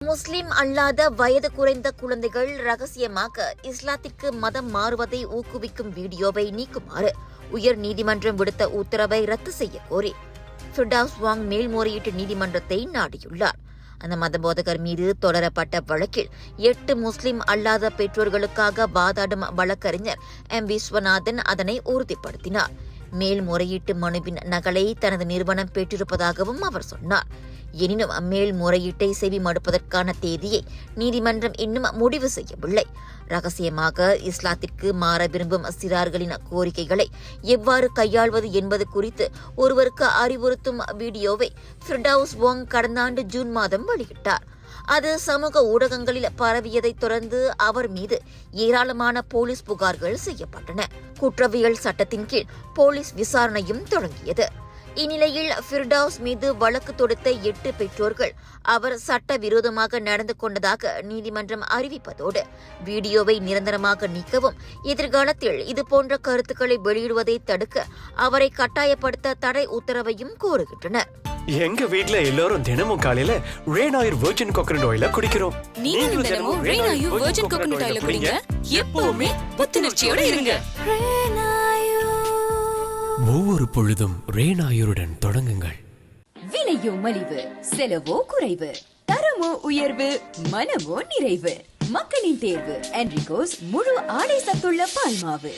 முஸ்லிம் அல்லாத வயது குறைந்த குழந்தைகள் ரகசியமாக இஸ்லாத்திற்கு மதம் மாறுவதை ஊக்குவிக்கும் வீடியோவை நீக்குமாறு உயர் நீதிமன்றம் விடுத்த உத்தரவை ரத்து செய்ய கோரி ஃபிர்டவுஸ் வாங் மேல்முறையீட்டு நீதிமன்றத்தை நாடியுள்ளார். அந்த மதபோதகர் மீது தொடரப்பட்ட வழக்கில் 8 முஸ்லிம் அல்லாத பெற்றோர்களுக்காக வாதாடும் வழக்கறிஞர் விஸ்வநாதன் அதனை உறுதிப்படுத்தினார். மேல்முறையீட்டு மனுவின் நகலை தனது நிறுவனம் பெற்றிருப்பதாகவும் அவர் சொன்னார். எனினும் மேல்முறையீட்டை செவி மடுப்பதற்கான தேதியை நீதிமன்றம் இன்னும் முடிவு செய்யவில்லை. ரகசியமாக இஸ்லாத்திற்கு மாற விரும்பும் சிறார்களின் கோரிக்கைகளை எவ்வாறு கையாள்வது என்பது குறித்து ஒருவருக்கு அறிவுறுத்தும் வீடியோவை ஃபிர்டவுஸ் வாங் கடந்த ஆண்டு ஜூன் மாதம் வெளியிட்டார். அது சமூக ஊடகங்களில் பரவியதைத் தொடர்ந்து அவர் மீது ஏராளமான போலீஸ் புகார்கள் செய்யப்பட்டன. குற்றவியல் சட்டத்தின் கீழ் போலீஸ் விசாரணையும் தொடங்கியது. இந்நிலையில் ஃபிர்டவுஸ் மீது வழக்கு தொடுத்த 8 பெற்றோர்கள் அவர் சட்டவிரோதமாக நடந்து கொண்டதாக நீதிமன்றம் அறிவிப்பதோடு வீடியோவை நிரந்தரமாக நீக்கவும் எதிர்காலத்தில் இதுபோன்ற கருத்துக்களை வெளியிடுவதை தடுக்க அவரை கட்டாயப்படுத்த தடை உத்தரவையும் கோருகின்றனர். எங்க வீட்ல எல்லாரும் தினமும் காலையில ரெய்னாயூர் வெர்ஜின் கோகனட் ஆயில குடிக்கிறோம். நீங்களும் தினமும் ரெய்னாயூர் வெர்ஜின் கோகனட் ஆயில குடிங்க. எப்பவுமே புத்துணர்ச்சியோட இருங்க. ஒவ்வொரு பொழுதும் ரெய்னாயூருடன் தொடங்குங்கள். விலையோ மலிவு, செலவோ குறைவு, தரமோ உயர்வு, மனமோ நிறைவு. மக்களின் தேர்வு என்ரிகோஸ் முழு ஆடை சத்துள்ள பால்மாவு.